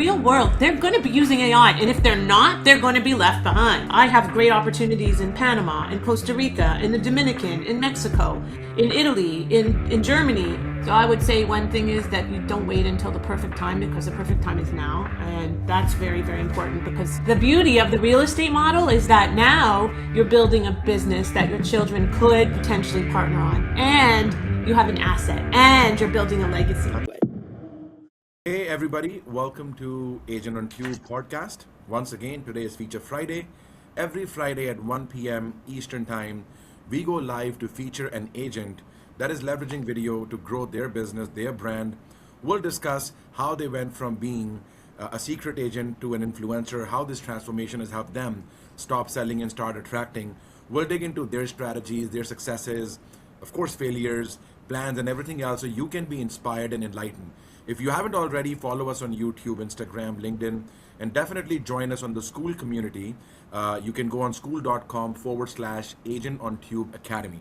real world, they're going to be using AI. And if they're not, they're going to be left behind. I have great opportunities in Panama, in Costa Rica, in the Dominican, in Mexico, in Italy, in Germany. So I would say one thing is that you don't wait until the perfect time, because the perfect time is now. And that's very, very important, because the beauty of the real estate model is that now you're building a business that your children could potentially partner on. And you have an asset, and you're building a legacy. Hey everybody, welcome to Agent on Tube podcast. Once again, today is Feature Friday. Every Friday at 1 p.m. Eastern Time, we go live to feature an agent that is leveraging video to grow their business, their brand. We'll discuss how they went from being a secret agent to an influencer, how this transformation has helped them stop selling and start attracting. We'll dig into their strategies, their successes, of course, failures, plans, and everything else so you can be inspired and enlightened. If you haven't already, follow us on YouTube, Instagram, LinkedIn, and definitely join us on the school community. You can go on school.com/agent on Tube Academy.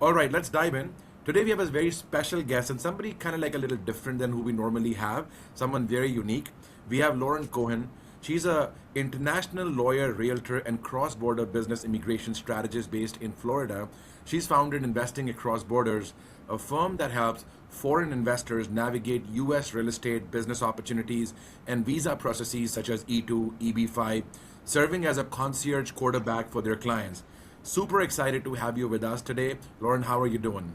All right, let's dive in. Today we have a very special guest and somebody kind of like a little different than who we normally have, someone very unique. We have Lauren Cohen. She's a international lawyer, realtor, and cross-border business immigration strategist based in Florida. She's founded Investing Across Borders, a firm that helps foreign investors navigate U.S. real estate business opportunities and visa processes such as E2, EB5, serving as a concierge quarterback for their clients. Super excited to have you with us today. Lauren, how are you doing?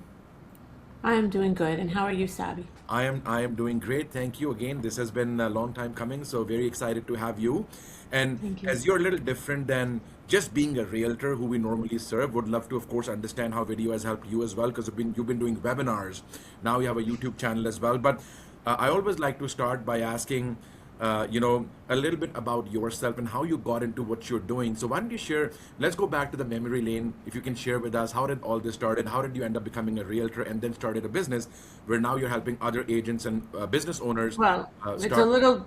I am doing good. And how are you, Sabi? I am doing great. Thank you again. This has been a long time coming, so very excited to have you. And Thank you. as you're a little different than just being a realtor who we normally serve, would love to, of course, understand how video has helped you as well, because you've been doing webinars. Now you have a YouTube channel as well. But I always like to start by asking, a little bit about yourself and how you got into what you're doing. So why don't you share? Let's go back to the memory lane. If you can share with us, how did all this start, and how did you end up becoming a realtor and then started a business where now you're helping other agents and business owners Well, it's a start? little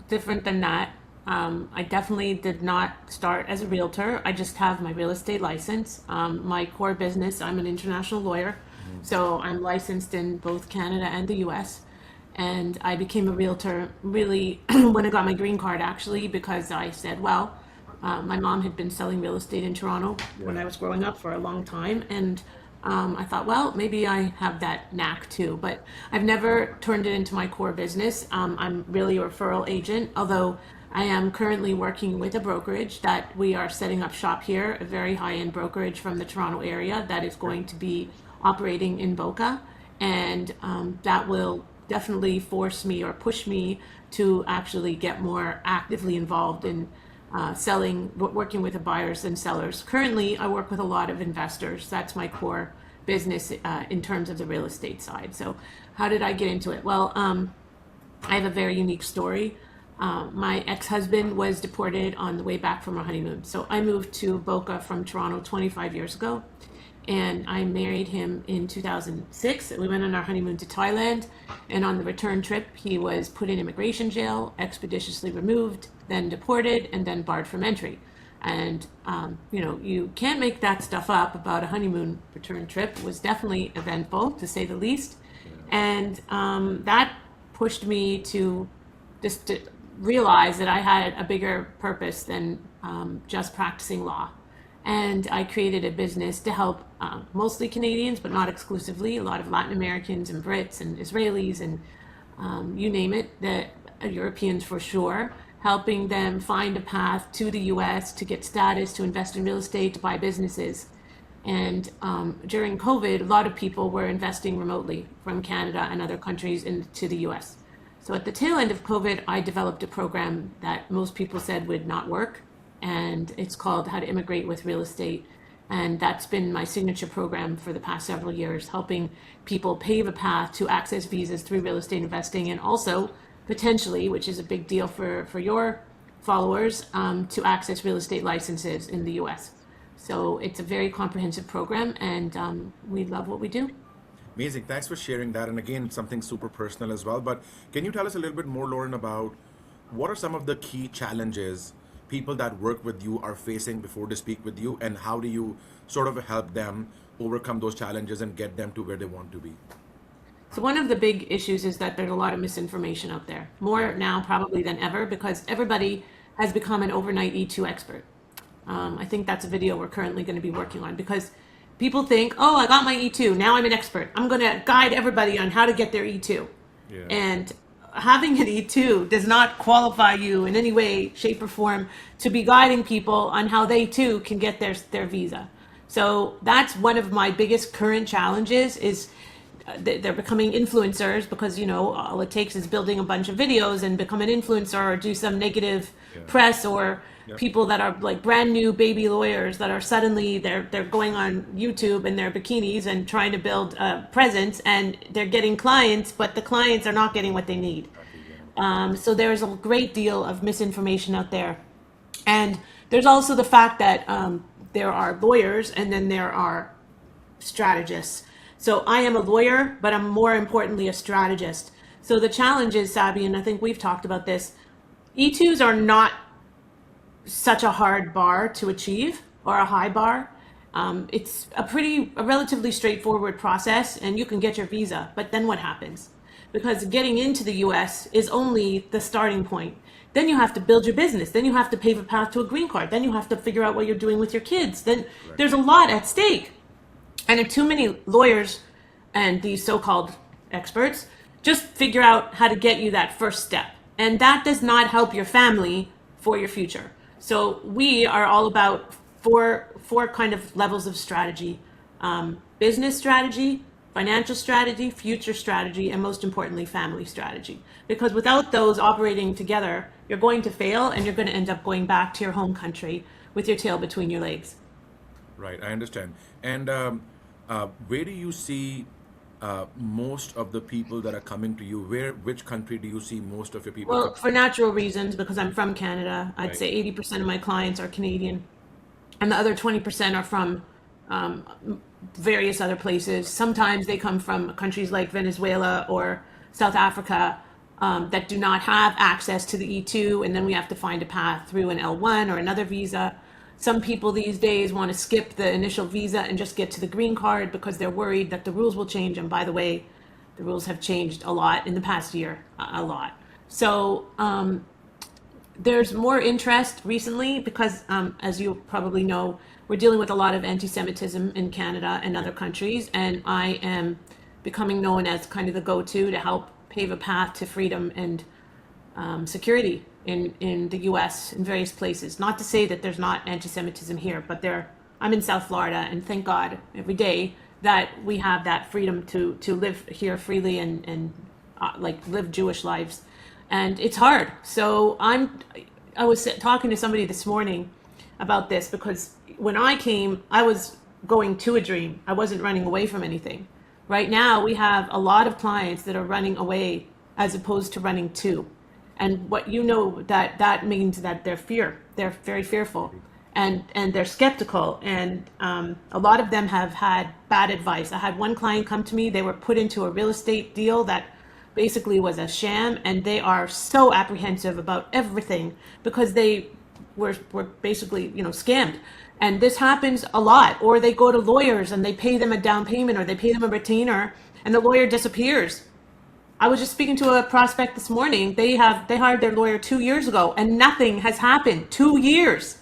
different than that. I definitely did not start as a realtor. I just have my real estate license. My core business, I'm an international lawyer, so I'm licensed in both Canada and the US. And I became a realtor really when I got my green card, actually, because I said, well, my mom had been selling real estate in Toronto when Yeah. I was growing up for a long time. And I thought, well, maybe I have that knack too. But I've never turned it into my core business. I'm really a referral agent, although I am currently working with a brokerage that we are setting up shop here, a very high-end brokerage from the Toronto area that is going to be operating in Boca. And that will definitely force me or push me to actually get more actively involved in selling, working with the buyers and sellers. Currently, I work with a lot of investors. That's my core business in terms of the real estate side. So, how did I get into it? Well, I have a very unique story. My ex-husband was deported on the way back from our honeymoon. So I moved to Boca from Toronto 25 years ago, and I married him in 2006. We went on our honeymoon to Thailand, and on the return trip, he was put in immigration jail, expeditiously removed, then deported, and then barred from entry. And you can't make that stuff up about a honeymoon return trip. It was definitely eventful, to say the least, and that pushed me to just to realize that I had a bigger purpose than just practicing law. And I created a business to help mostly Canadians, but not exclusively, a lot of Latin Americans and Brits and Israelis and you name it, the Europeans for sure, helping them find a path to the US to get status, to invest in real estate, to buy businesses. And during COVID, a lot of people were investing remotely from Canada and other countries into the US. So at the tail end of COVID, I developed a program that most people said would not work. And it's called How to Immigrate with Real Estate. And that's been my signature program for the past several years, helping people pave a path to access visas through real estate investing, and also potentially, which is a big deal for your followers, to access real estate licenses in the US. So it's a very comprehensive program, and we love what we do. Amazing. Thanks for sharing that. And again, something super personal as well. But can you tell us a little bit more, Lauren, about what are some of the key challenges people that work with you are facing before they speak with you, and how do you sort of help them overcome those challenges and get them to where they want to be? So one of the big issues is that there's a lot of misinformation out there, more Right. now probably than ever, because everybody has become an overnight E2 expert. I think that's a video we're currently going to be working on because people think, oh, I got my E2, now I'm an expert. I'm going to guide everybody on how to get their E2. Yeah. And having an E2 does not qualify you in any way, shape, or form to be guiding people on how they too can get their visa. So that's one of my biggest current challenges is they're becoming influencers because all it takes is building a bunch of videos and become an influencer or do some negative Yeah. press or Yep. people that are like brand new baby lawyers that are suddenly they're going on YouTube in their bikinis and trying to build a presence and they're getting clients, but the clients are not getting what they need. Exactly. Yeah. So there's a great deal of misinformation out there. And there's also the fact that there are lawyers and then there are strategists. So I am a lawyer, but I'm more importantly a strategist. So the challenge is, Sabi, and I think we've talked about this, E2s are not such a hard bar to achieve or a high bar. It's a relatively straightforward process and you can get your visa, but then what happens? Because getting into the US is only the starting point. Then you have to build your business. Then you have to pave a path to a green card. Then you have to figure out what you're doing with your kids. Then Correct. there's a lot at stake. And if too many lawyers and these so-called experts just figure out how to get you that first step. And that does not help your family for your future. So we are all about four kind of levels of strategy: business strategy, financial strategy, future strategy, and most importantly, family strategy. Because without those operating together, you're going to fail and you're going to end up going back to your home country with your tail between your legs. Right, I understand. And where do you see most of the people that are coming to you? Which country do you see most of your people Well, come? for natural reasons, because I'm from Canada, I'd Right. say 80% of my clients are Canadian, and the other 20% are from um, various other places. Sometimes they come from countries like Venezuela or South Africa that do not have access to the E2, and then we have to find a path through an L1 or another visa. Some people these days want to skip the initial visa and just get to the green card because they're worried that the rules will change. And by the way, the rules have changed a lot in the past year, a lot. So there's more interest recently because, as you probably know, we're dealing with a lot of anti-Semitism in Canada and other countries, and I am becoming known as kind of the go-to to help pave a path to freedom and security in the U.S. in various places. Not to say that there's not anti-Semitism here, but I'm in South Florida, and thank God every day that we have that freedom to live here freely and like live Jewish lives, and it's hard. So I was talking to somebody this morning about this because when I came, I was going to a dream. I wasn't running away from anything. Right now, we have a lot of clients that are running away as opposed to running to. And what that means that they're very fearful and they're skeptical. And a lot of them have had bad advice. I had one client come to me, they were put into a real estate deal that basically was a sham, and they are so apprehensive about everything because they were basically, scammed. And this happens a lot. Or they go to lawyers and they pay them a down payment or they pay them a retainer and the lawyer disappears. I was just speaking to a prospect this morning. They hired their lawyer 2 years ago and nothing has happened. 2 years.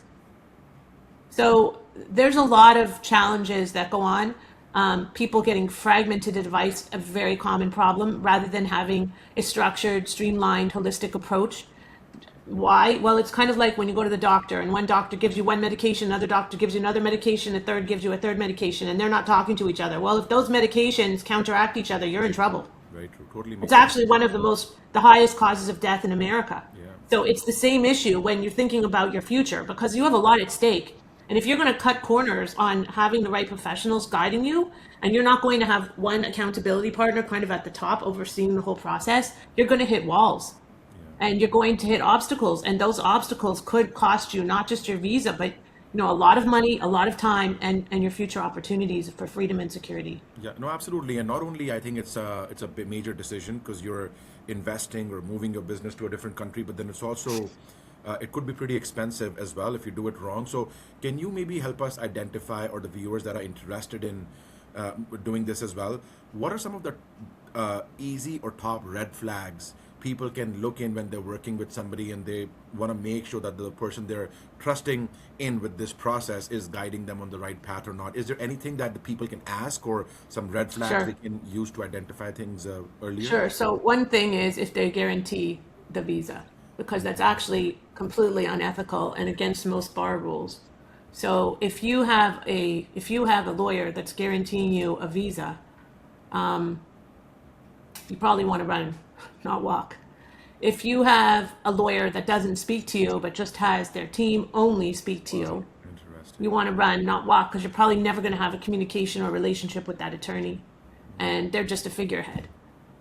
So there's a lot of challenges that go on. People getting fragmented advice, a very common problem, rather than having a structured, streamlined, holistic approach. Why? Well, it's kind of like when you go to the doctor and one doctor gives you one medication, another doctor gives you another medication, a third gives you a third medication, and they're not talking to each other. Well, if those medications counteract each other, you're in trouble. Right, true. Totally It's makes sense. actually one of the highest causes of death in America. Yeah. So it's the same issue when you're thinking about your future because you have a lot at stake. And if you're going to cut corners on having the right professionals guiding you, and you're not going to have one accountability partner kind of at the top overseeing the whole process, you're going to hit walls and you're going to hit obstacles. And those obstacles could cost you not just your visa, but a lot of money, a lot of time, and your future opportunities for freedom and security. Yeah, no, absolutely. And not only I think it's a major decision because you're investing or moving your business to a different country, but then it's also it could be pretty expensive as well if you do it wrong. So can you maybe help us identify, or the viewers that are interested in doing this as well, what are some of the easy or top red flags people can look in when they're working with somebody and they want to make sure that the person they're trusting in with this process is guiding them on the right path or not? Is there anything that the people can ask or some red flags they Sure. can use to identify things earlier? Sure. So one thing is if they guarantee the visa, because that's actually completely unethical and against most bar rules. So if you have a lawyer that's guaranteeing you a visa, you probably want to run, not walk. If you have a lawyer that doesn't speak to you but just has their team only speak to Wow, you, interesting. you want to run, not walk, because you're probably never going to have a communication or relationship with that attorney, and they're just a figurehead.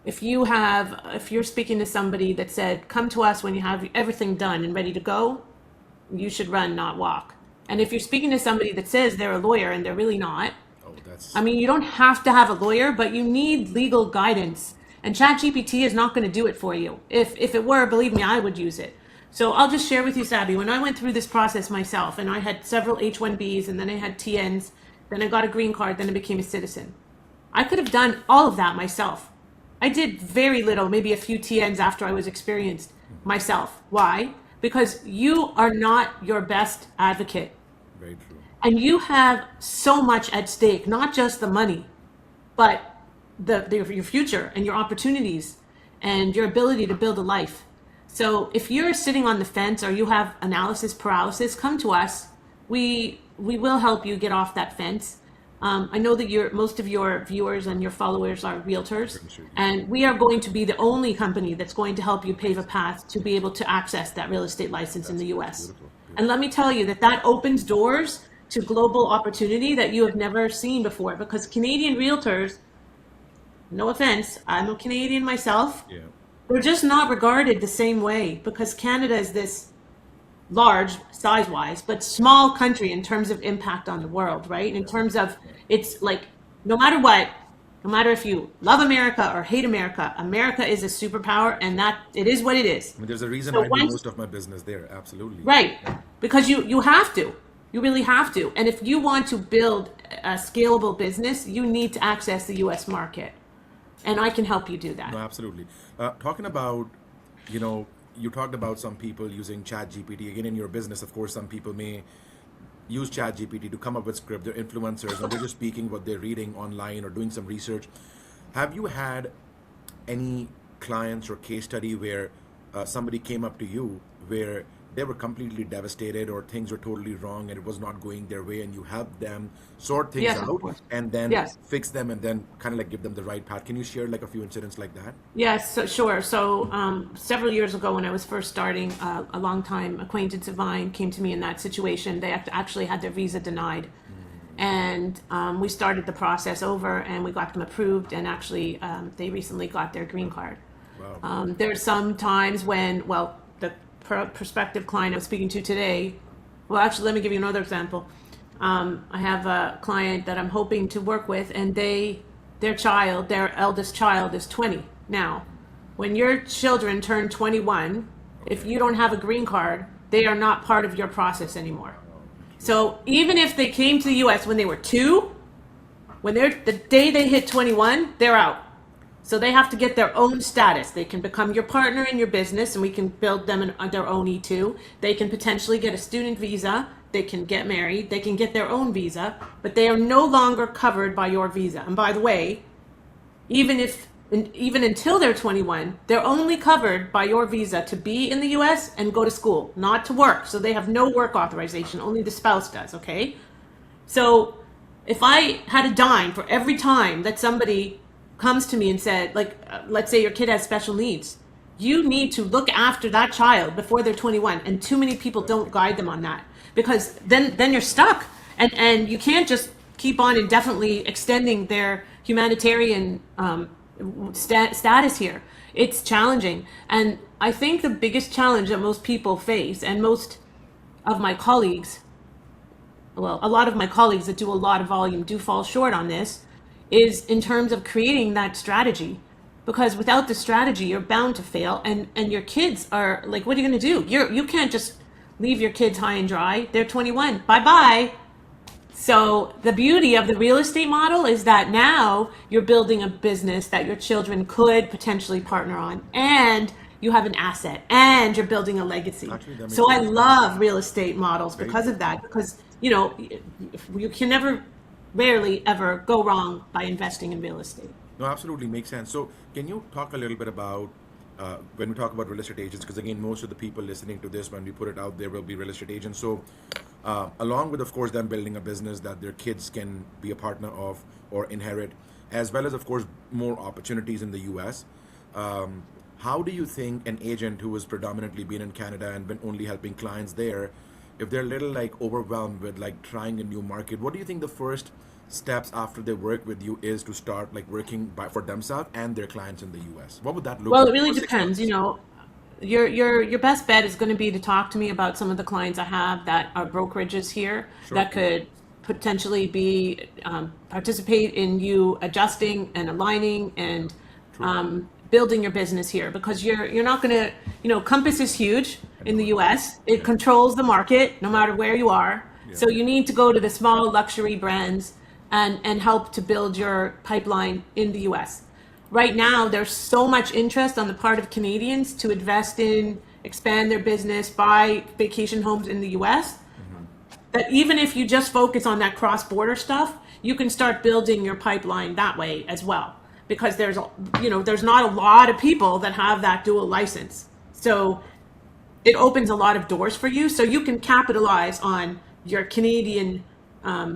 If you're speaking to somebody that said, "Come to us when you have everything done and ready to go," you should run, not walk. And if you're speaking to somebody that says they're a lawyer and they're really not, Oh, that's I mean, you don't have to have a lawyer, but you need legal guidance. And ChatGPT is not going to do it for you. If it were, believe me, I would use it. So I'll just share with you, Sabby, when I went through this process myself, and I had several H-1Bs, and then I had TNs, then I got a green card, then I became a citizen. I could have done all of that myself. I did very little, maybe a few TNs after I was experienced myself. Why? Because you are not your best advocate. very true. And you have so much at stake, not just the money, but your future and your opportunities and your ability to build a life. So if you're sitting on the fence or you have analysis paralysis, come to us. We will help you get off that fence. I know that most of your viewers and your followers are realtors, Sure. and we are going to be the only company that's going to help you pave a path to be able to access that real estate license in the That's U.S. beautiful. And let me tell you that opens doors to global opportunity that you have never seen before, because Canadian realtors, no offense, I'm a Canadian myself, Yeah. we're just not regarded the same way because Canada is this large size wise, but small country in terms of impact on the world, right? In terms of it's like no matter what, no matter if you love America or hate America, America is a superpower and that it is what it is. I mean, there's a reason So I do once most of my business there. Absolutely. right, because you have to. You really have to. And if you want to build a scalable business, you need to access the US market. And I can help you do that. No, absolutely. Talking about, you talked about some people using Chat GPT. Again, in your business, of course, some people may use Chat GPT to come up with script. They're influencers and they're just speaking what they're reading online or doing some research. Have you had any clients or case study where somebody came up to you where they were completely devastated or things were totally wrong and it was not going their way and you helped them sort things Yes, of out course. and then Yes. fix them and then kind of like give them the right path? Can you share like a few incidents like that? Yes, so, sure. So several years ago, when I was first starting, a longtime acquaintance of mine came to me in that situation. They actually had their visa denied, and we started the process over, and we got them approved. And actually, they recently got their green card. Wow. There's some times when, well, the prospective client I was speaking to today. Well, actually, let me give you another example. I have a client that I'm hoping to work with, and their eldest child is 20 now. When your children turn 21, if you don't have a green card, they are not part of your process anymore. So even if they came to the U.S. when they were 2, the day they hit 21, they're out. So they have to get their own status. They can become your partner in your business and we can build them their own E2. They can potentially get a student visa. They can get married. They can get their own visa, but they are no longer covered by your visa. And by the way, even until they're 21, they're only covered by your visa to be in the US and go to school, not to work. So they have no work authorization. Only the spouse does, okay? So if I had a dime for every time that somebody comes to me and said, like, let's say your kid has special needs, you need to look after that child before they're 21. And too many people don't guide them on that because then you're stuck and you can't just keep on indefinitely extending their humanitarian status here. It's challenging. And I think the biggest challenge that most people face, and most of my colleagues, well, a lot of my colleagues that do a lot of volume do fall short on this, is in terms of creating that strategy. Because without the strategy, you're bound to fail. And your kids are like, what are you going to do? You can't just leave your kids high and dry. They're 21. Bye-bye. So the beauty of the real estate model is that now you're building a business that your children could potentially partner on, and you have an asset, and you're building a legacy. Actually, that makes So a I lot of sense. love real estate models Very because true. of that, because you can never, rarely ever go wrong by investing in real estate. No, absolutely makes sense. So, can you talk a little bit about when we talk about real estate agents? Because again, most of the people listening to this, when we put it out there, will be real estate agents. So, along with, of course, them building a business that their kids can be a partner of or inherit, as well as, of course, more opportunities in the U.S. How do you think an agent who has predominantly been in Canada and been only helping clients there, if they're a little like overwhelmed with like trying a new market, what do you think the first steps after they work with you is to start like working for themselves and their clients in the US? What would that look Well, it like really for six depends. months? Your best bet is going to be to talk to me about some of the clients I have that are brokerages here Sure. that could potentially be participate in you adjusting and aligning and True. building your business here, because you're not going to, Compass is huge I in know the it. US. It Yeah. controls the market no matter where you are. Yeah. So you need to go to the small luxury brands and help to build your pipeline in the US. Right now, there's so much interest on the part of Canadians to invest in, expand their business, buy vacation homes in the US, that even if you just focus on that cross-border stuff, you can start building your pipeline that way as well. Because there's not a lot of people that have that dual license. So it opens a lot of doors for you. So you can capitalize on your Canadian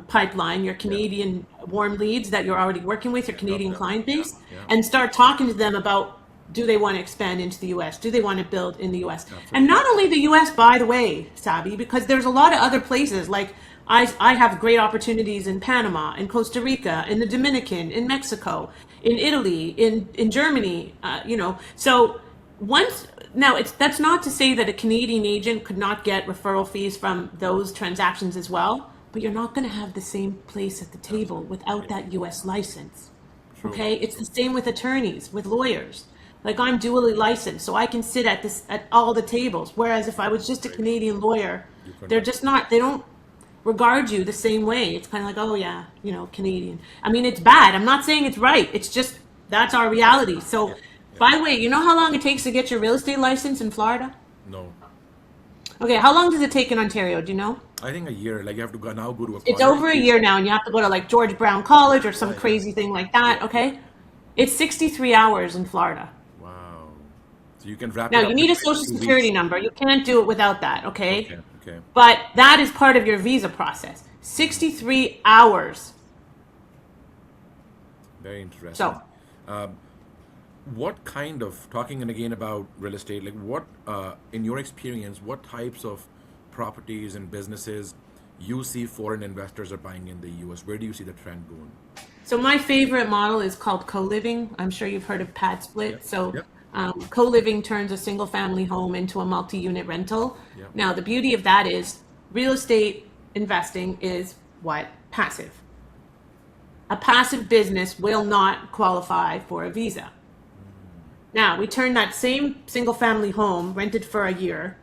pipeline, your Yeah. Canadian warm leads that you're already working with, your Love Canadian that. client Yeah. base, Yeah. and start talking to them about, do they want to expand into the US? Do they want to build in the US? And Absolutely. not only the US, by the way, Sabi, because there's a lot of other places. Like I have great opportunities in Panama, in Costa Rica, in the Dominican, in Mexico, in Italy, in Germany, So once now, that's not to say that a Canadian agent could not get referral fees from those transactions as well, but you're not going to have the same place at the table Absolutely. without Yeah. that US license. True. Okay? It's the same with attorneys, with lawyers. Like I'm dually licensed, so I can sit at all the tables. Whereas if I was just a Very true. Canadian lawyer, You they're couldn't. just not, they don't regard you the same way. It's kind of like, oh yeah, Canadian. I mean, it's bad. I'm not saying it's right. It's just that's our reality. Yeah. So, Yeah. by the way, you know how long it takes to get your real estate license in Florida? No. Okay, how long does it take in Ontario? Do you know? I think a year. Like you have to go to a It's college. over a year now, and you have to go to like George Brown College or some Yeah. Yeah. crazy thing like Yeah. that. Okay, it's 63 hours in Florida. Wow. So you can wrap Now it you up need in a like social 2 weeks. security number. You can't do it without that. Okay, Okay. Okay. but that is part of your visa process. 63 hours. Very interesting. So What kind of talking and again about real estate? Like what, in your experience, what types of properties and businesses you see foreign investors are buying in the U.S.? Where do you see the trend going? So my favorite model is called co-living. I'm sure you've heard of pad Yep. split. So Yep. co-living turns a single family home into a multi-unit rental. Yep. Now the beauty of that is real estate investing is what? Passive. A passive business will not qualify for a visa. Now we turn that same single family home rented for a year,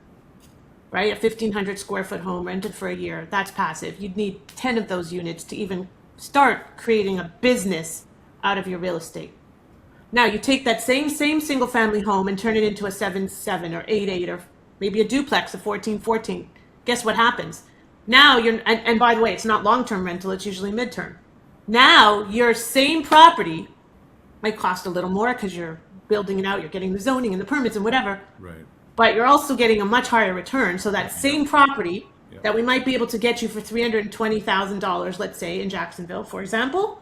right? A 1,500 square foot home rented for a year. That's passive. You'd need 10 of those units to even start creating a business out of your real estate. Now you take that same single family home and turn it into a 7-7 or 8-8 or maybe a duplex, a 14-14. Guess what happens? Now and by the way, it's not long-term rental, it's usually mid-term. Now your same property might cost a little more because you're building it out, you're getting the zoning and the permits and whatever, Right. but you're also getting a much higher return. So that Yep. same property Yep. that we might be able to get you for $320,000, let's say in Jacksonville, for example,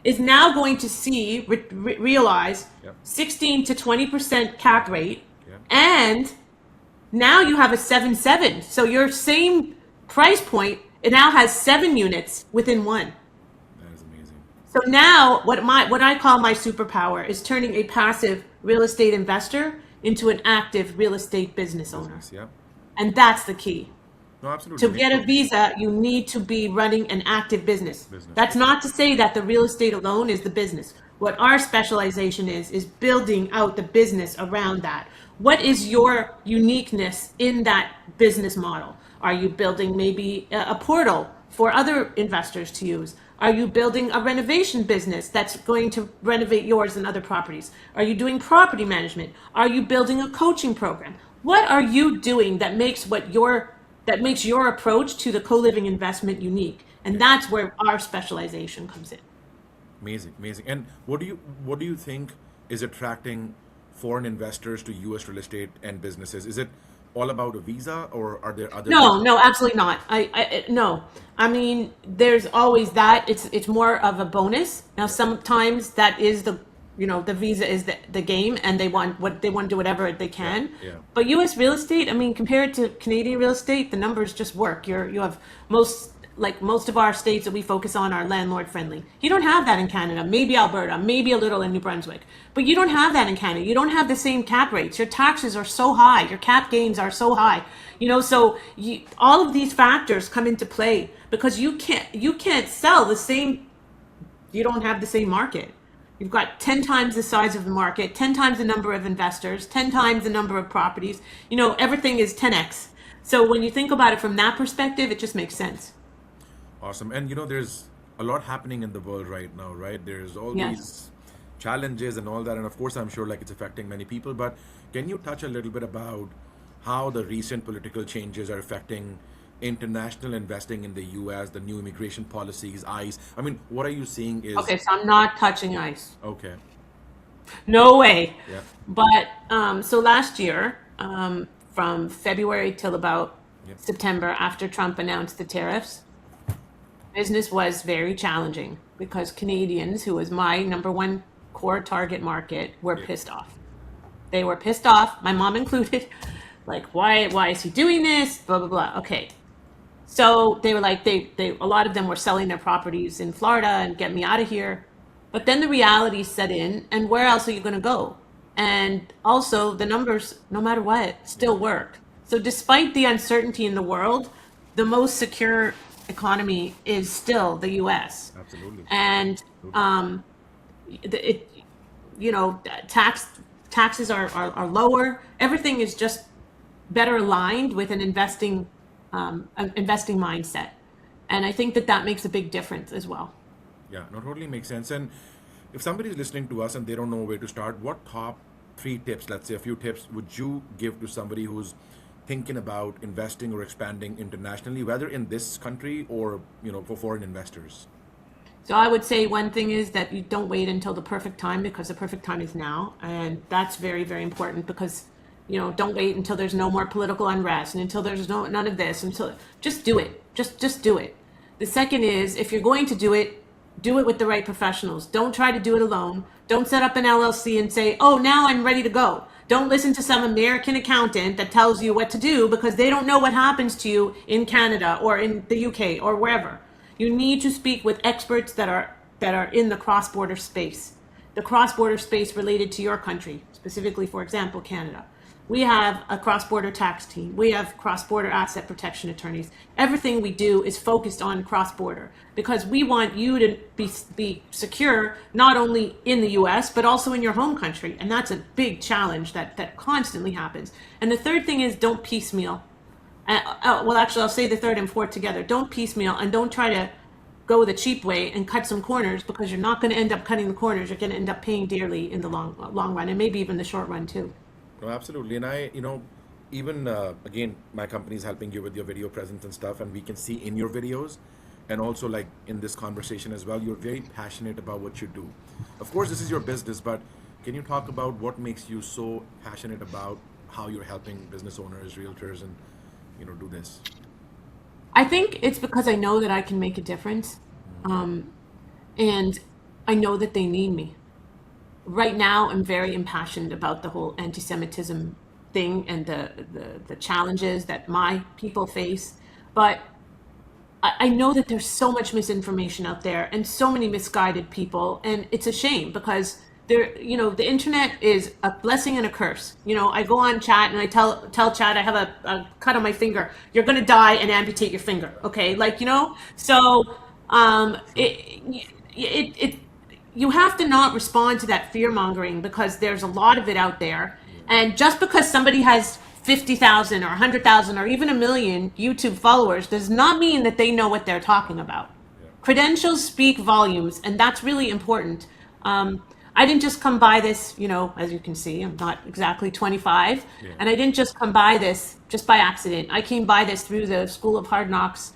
is now going to realize Yep. 16 to 20% cap rate, Yep. and now you have a 7-7. So your same price point, it now has 7 units within one. That is amazing. So now what I call my superpower is turning a passive real estate investor into an active real estate business owner. Business. Yep. And that's the key. No, absolutely. To get a visa, you need to be running an active business. Business. That's not to say that the real estate alone is the business. What our specialization is building out the business around that. What is your uniqueness in that business model? Are you building maybe a portal for other investors to use? Are you building a renovation business that's going to renovate yours and other properties? Are you doing property management? Are you building a coaching program? What are you doing that makes your approach to the co-living investment unique? And Yeah. that's where our specialization comes in. Amazing, amazing. And what do you think is attracting foreign investors to U.S. real estate and businesses? Is it all about a visa, or are there other things? No, no, absolutely not. No. I mean, there's always that. It's more of a bonus. Now, Yeah, sometimes that is the visa is the game, and they want to do whatever they yeah, can. yeah, But U.S. real estate, I mean, compared to Canadian real estate, the numbers just work. You have most of our states that we focus on are landlord friendly. You don't have that in Canada. Maybe Alberta, maybe a little in New Brunswick, but you don't have that in Canada. You don't have the same cap rates. Your taxes are so high. Your cap gains are so high. All of these factors come into play because you can't sell the same. You don't have the same market. You've got 10 times the size of the market, 10 times the number of investors, 10 times the number of properties. Everything is 10x. So when you think about it from that perspective, it just makes sense. awesome. And there's a lot happening in the world right now, right? There's all Yes. these challenges and all that, and of course, I'm sure like it's affecting many people. But can you touch a little bit about how the recent political changes are affecting international investing in the U.S., the new immigration policies, ICE? I mean, what are you seeing is Okay, so I'm not touching ice. okay. No way. Yeah. But so last year, from February till about Yep. September, after Trump announced the tariffs, business was very challenging because Canadians, who was my number one core target market, were Yep. pissed off. They were pissed off, my mom included. Like, why is he doing this? Blah blah blah. Okay, so they were like, they a lot of them were selling their properties in Florida and get me out of here. But then the reality set in, and where else are you going to go? And also, the numbers, no matter what, Yeah. still worked. So despite the uncertainty in the world, the most secure economy is still the U.S. Absolutely. And Absolutely. it, taxes are lower. Everything is just better aligned with an investing mindset, and I think that makes a big difference as well. Yeah, no, totally makes sense. And if somebody is listening to us and they don't know where to start, what top three tips, let's say a few tips, would you give to somebody who's thinking about investing or expanding internationally, whether in this country or for foreign investors? So I would say one thing is that you don't wait until the perfect time, because the perfect time is now. And that's very, very important because, don't wait until there's no more political unrest and until there's none of this, until just do it. Just do it. The second is, if you're going to do it with the right professionals. Don't try to do it alone. Don't set up an LLC and say, "Oh, now I'm ready to go." Don't listen to some American accountant that tells you what to do, because they don't know what happens to you in Canada or in the UK or wherever. You need to speak with experts that are in the cross-border space. The cross-border space related to your country, specifically, for example, Canada. We have a cross-border tax team. We have cross-border asset protection attorneys. Everything we do is focused on cross-border because we want you to be secure, not only in the US, but also in your home country. And that's a big challenge that constantly happens. And the third thing is, don't piecemeal. Well, actually, I'll say the third and fourth together. Don't piecemeal, and don't try to go the cheap way and cut some corners, because you're not going to end up cutting the corners. You're going to end up paying dearly in the long run, and maybe even the short run too. No, absolutely. And even again, my company is helping you with your video presence and stuff, and we can see in your videos, and also like in this conversation as well, you're very passionate about what you do. Of course, this is your business, but can you talk about what makes you so passionate about how you're helping business owners, realtors, and do this? I think it's because I know that I can make a difference, and I know that they need me. Right now, I'm very impassioned about the whole anti-Semitism thing and the challenges that my people face. But I know that there's so much misinformation out there and so many misguided people, and it's a shame because the internet is a blessing and a curse. I go on chat and I tell chat I have a cut on my finger. You're gonna die and amputate your finger. Okay, so True. it you have to not respond to that fear mongering, because there's a lot of it out there. Yeah. And just because somebody has 50,000 or 100,000 or even a million YouTube followers does not mean that they know what they're talking about. Credentials speak volumes, and that's really important. I didn't just come by this, as you can see, I'm not exactly 25, Yeah. and I didn't just come by this just by accident. I came by this through the School of Hard Knocks,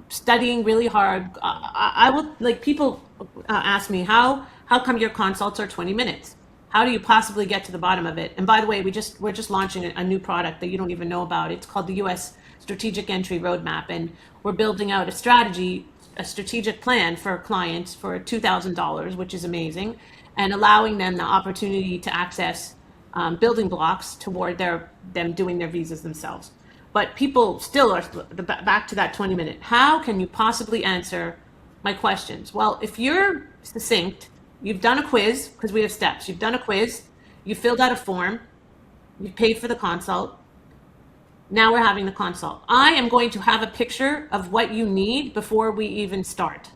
studying really hard. I will, like, people ask me, how come your consults are 20 minutes? How do you possibly get to the bottom of it? And by the way, we're just launching a new product that you don't even know about. It's called the U.S. Strategic Entry Roadmap, and we're building out a strategic plan for clients for $2,000, which is amazing, and allowing them the opportunity to access building blocks toward them doing their visas themselves. But people still are back to that 20-minute. How can you possibly answer my questions? Well, if you're succinct, you've done a quiz, because we have steps. You've done a quiz, you filled out a form, you paid for the consult. Now we're having the consult. I am going to have a picture of what you need before we even start.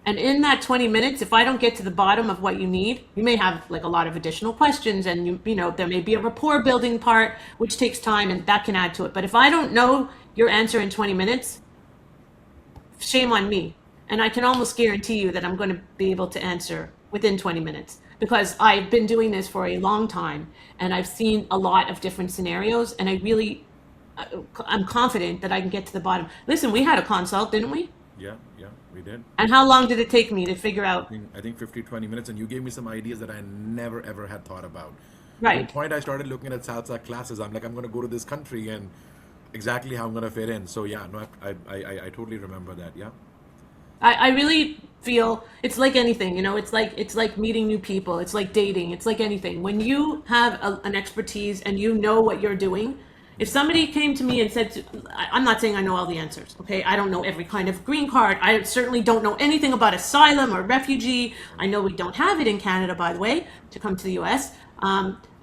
And in that 20 minutes, if I don't get to the bottom of what you need, you may have like a lot of additional questions, and there may be a rapport building part, which takes time, and that can add to it. But if I don't know your answer in 20 minutes, shame on me. And I can almost guarantee you that I'm going to be able to answer within 20 minutes, because I've been doing this for a long time and I've seen a lot of different scenarios, and I'm confident that I can get to the bottom. Listen, we had a consult, didn't we? Yeah, yeah, we did. And how long did it take me to figure out? I think 50, 20 minutes, and you gave me some ideas that I never ever had thought about. At the Right. point I started looking at salsa classes, I'm like, I'm going to go to this country and exactly how I'm going to fit in. So yeah, no, I totally remember that. Yeah. I really feel it's like anything, it's like meeting new people. It's like dating. It's like anything. When you have an expertise and you know what you're doing, if somebody came to me and said, I'm not saying I know all the answers, okay? I don't know every kind of green card. I certainly don't know anything about asylum or refugee. I know we don't have it in Canada, by the way, to come to the US.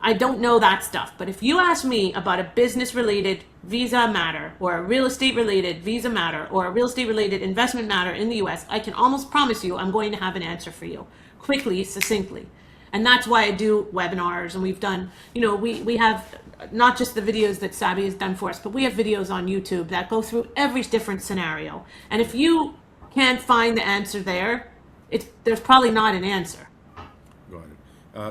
I don't know that stuff. But if you ask me about a business related visa matter, or a real estate related visa matter, or a real estate related investment matter in the US, I can almost promise you I'm going to have an answer for you quickly, succinctly. And that's why I do webinars, and we've done, we have not just the videos that Sabi has done for us, but we have videos on YouTube that go through every different scenario. And if you can't find the answer there's probably not an answer. Got it.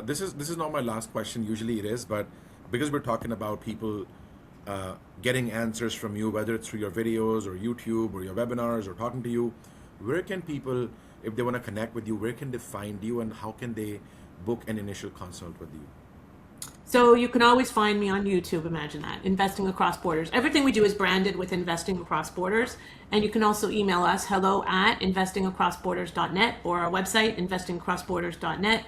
This is not my last question. Usually it is, but because we're talking about people getting answers from you, whether it's through your videos or YouTube or your webinars or talking to you, where can people, if they want to connect with you, where can they find you, and how can they book an initial consult with you? So you can always find me on YouTube, imagine that, Investing Across Borders. Everything we do is branded with Investing Across Borders. And you can also email us, hello@investingacrossborders.net, or our website, investingacrossborders.net.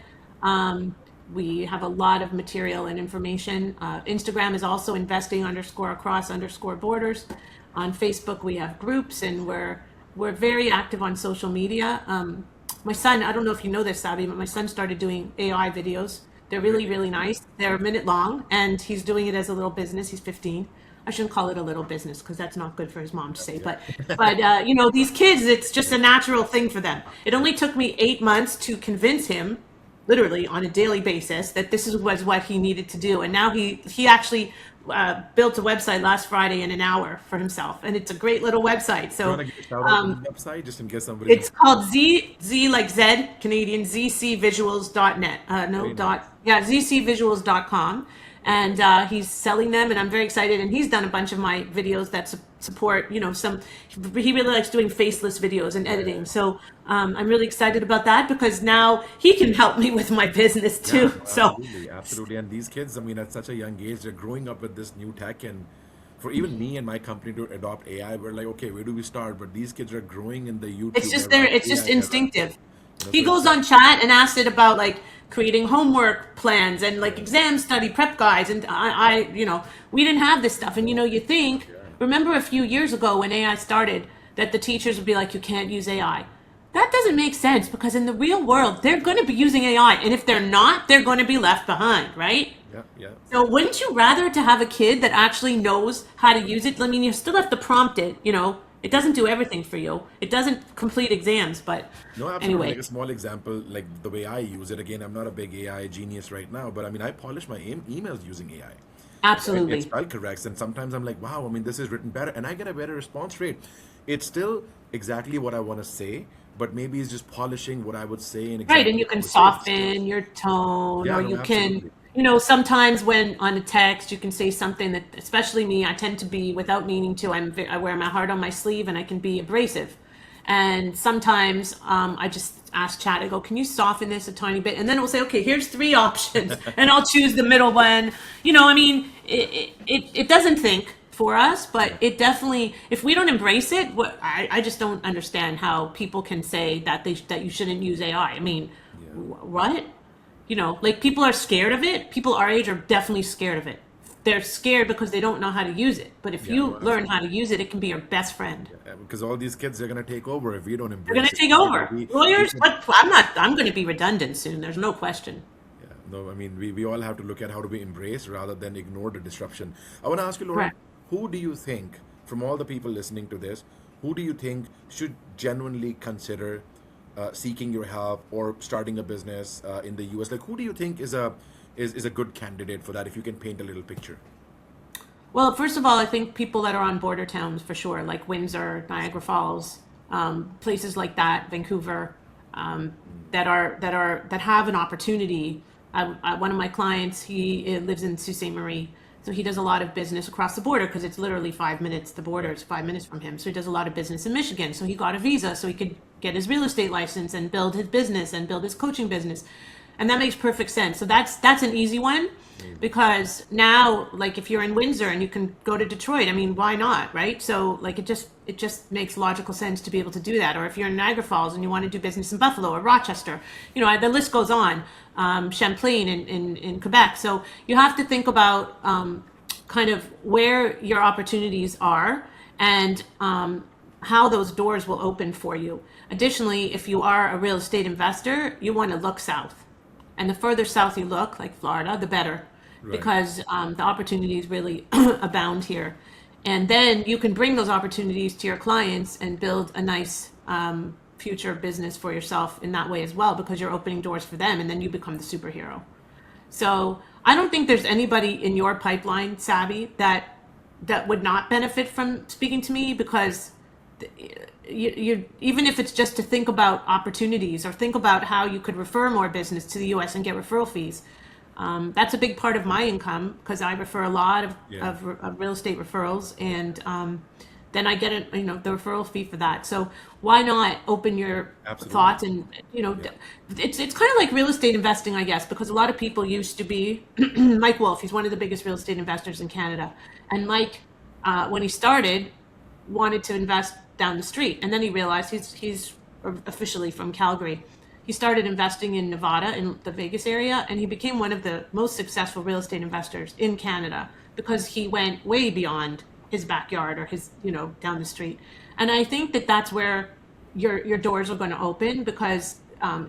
We have a lot of material and information. Instagram is also investing_across_borders. On Facebook, we have groups, and we're very active on social media. My son, I don't know if you know this, Sabi, but my son started doing AI videos. They're really, really nice. They're a minute long, and he's doing it as a little business. He's 15. I shouldn't call it a little business, because that's not good for his mom to say. But these kids, it's just a natural thing for them. It only took me 8 months to convince him, literally on a daily basis, that was what he needed to do. And now he actually built a website last Friday in an hour for himself, and it's a great little website. You So want to give a shout out to the website just in case somebody. it's called Z like Z Canadian zcvisuals.net. No Very dot. nice. Yeah, zcvisuals.com. And he's selling them, and I'm very excited. And he's done a bunch of my videos that support, some. He really likes doing faceless videos and editing. So I'm really excited about that, because now he can help me with my business Yeah, too. So absolutely, absolutely. And these kids, I mean, at such a young age, they're growing up with this new tech. And for even me and my company to adopt AI, we're like, okay, where do we start? But these kids are growing in the YouTube it's just era, it's just AI era. instinctive. He So goes on chat and asks it about like creating homework plans and like exam study prep guides, and we didn't have this stuff. And you think, remember a few years ago when AI started, that the teachers would be like, you can't use AI. That doesn't make sense, because in the real world they're going to be using AI, and if they're not, they're going to be left behind, right? yeah, yeah. So wouldn't you rather to have a kid that actually knows how to use it? I mean, you still have to prompt it, It doesn't do everything for you. It doesn't complete exams, but No, absolutely. anyway. Like a small example, like the way I use it. Again, I'm not a big AI genius right now, but I mean, I polish my emails using AI. It Absolutely. spell corrects, and sometimes I'm like, wow, I mean, this is written better, and I get a better response rate. It's still exactly what I want to say, but maybe it's just polishing what I would say in Right, and exactly you how I can would say it. soften your tone, Yeah, or no, you can, absolutely. sometimes when on a text, you can say something that, especially me, I tend to be, without meaning to, I wear my heart on my sleeve and I can be abrasive. And sometimes I just ask chat, I go, can you soften this a tiny bit? And then it will say, okay, here's three options, and I'll choose the middle one. I mean, it doesn't think for us, but Yeah, it definitely, if we don't embrace it, I just don't understand how people can say that that you shouldn't use AI. I mean, yeah, what? Like, people are scared of it. People our age are definitely scared of it. They're scared because they don't know how to use it. But if yeah, you no, learn how absolutely. to use it, it can be your best friend. Because all these kids are gonna take over if we don't They're going embrace to it. take You know, over. we Lawyers, can. what? I'm going to be redundant soon. There's no question. Yeah, no, I mean, we all have to look at how do we embrace rather than ignore the disruption. I want to ask you, Lauren, Correct. who do you think, from all the people listening to this, who do you think should genuinely consider seeking your help or starting a business in the US? Like, who do you think is a good candidate for that? If you can paint a little picture. Well, first of all, I think people that are on border towns for sure, like Windsor, Niagara Falls, places like that, Vancouver, that have an opportunity. One of my clients, he lives in Sault Ste. Marie, so he does a lot of business across the border because it's literally 5 minutes. The border Right. is 5 minutes from him, so he does a lot of business in Michigan. So he got a visa so he could get his real estate license and build his business and build his coaching business, and that makes perfect sense. So that's an easy one, Amazing. because now, like, if you're in Windsor and you can go to Detroit, I mean, why not, right? So, like, it just makes logical sense to be able to do that. Or if you're in Niagara Falls and you want to do business in Buffalo or Rochester, the list goes on. Champlain in Quebec. So you have to think about kind of where your opportunities are, and how those doors will open for you. Additionally, if you are a real estate investor, you want to look south. And the further south you look, like Florida, the better, Right. because the opportunities really abound here. And then you can bring those opportunities to your clients and build a nice future business for yourself in that way as well, because you're opening doors for them, and then you become the superhero. So I don't think there's anybody in your pipeline, Savvy, that would not benefit from speaking to me, because you even if it's just to think about opportunities or think about how you could refer more business to the U.S. and get referral fees. That's a big part of my income, because I refer a lot Yeah. of real estate referrals, and then I get the referral fee for that. So why not open your Absolutely. thoughts, and Yeah. it's kind of like real estate investing, I guess, because a lot of people used to be Mike Wolf. He's one of the biggest real estate investors in Canada, and Mike, when he started, wanted to invest down the street, and then he realized he's officially from Calgary. He started investing in Nevada, in the Vegas area, and he became one of the most successful real estate investors in Canada, because he went way beyond his backyard or his, down the street. And I think that that's where your doors are going to open, because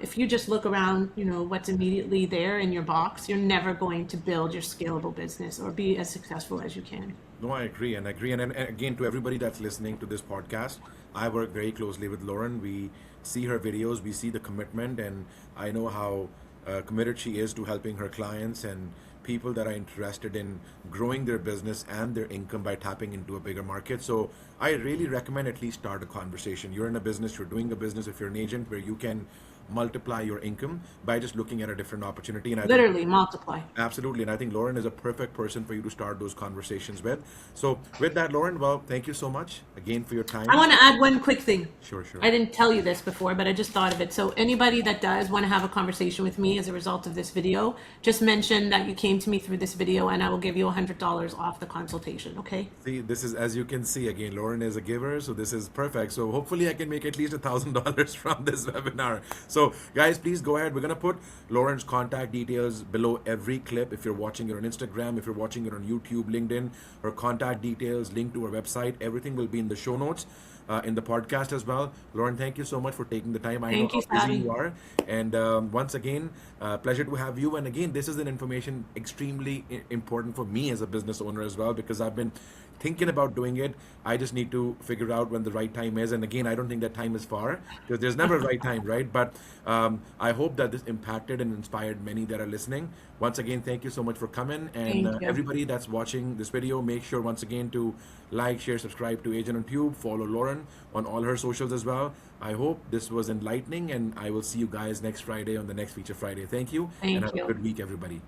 if you just look around, what's immediately there in your box, you're never going to build your scalable business or be as successful as you can. No, I agree, and I agree, and again, to everybody that's listening to this podcast, I work very closely with Lauren. We see her videos, we see the commitment, and I know how committed she is to helping her clients and people that are interested in growing their business and their income by tapping into a bigger market. So I really recommend at least start a conversation. You're in a business, you're doing a business, if you're an agent, where you can multiply your income by just looking at a different opportunity. And I think Literally multiply. absolutely. And I think Lauren is a perfect person for you to start those conversations with. So, with that, Lauren, well, thank you so much again for your I time. want to add one quick thing. Sure, sure. I didn't tell you this before, but I just thought of it. So anybody that does want to have a conversation with me as a result of this video, just mention that you came to me through this video, and I will give you $100 off the consultation. Okay? See, this is, as you can see, again, Lauren is a giver, so this is perfect. So hopefully I can make at least $1,000 from this webinar. So guys, please go ahead. We're gonna put Lauren's contact details below every clip. If you're watching it on Instagram, if you're watching it on YouTube, LinkedIn, her contact details, link to her website, everything will be in the show notes. In the podcast as well. Lauren, thank you so much for taking the time. I know Thank you, how busy Savvy. you are. And once again, pleasure to have you. And again, this is an information extremely important for me as a business owner as well, because I've been thinking about doing it. I just need to figure out when the right time is. And again, I don't think that time is far because there's never a right time, right? But I hope that this impacted and inspired many that are listening. Once again, thank you so much for coming. And Thank you. everybody that's watching this video, make sure once again to like, share, subscribe to Agent on Tube, follow Lauren on all her socials as well. I hope this was enlightening, and I will see you guys next Friday on the next Feature Friday. Thank you, and Thank have a you. good week, everybody.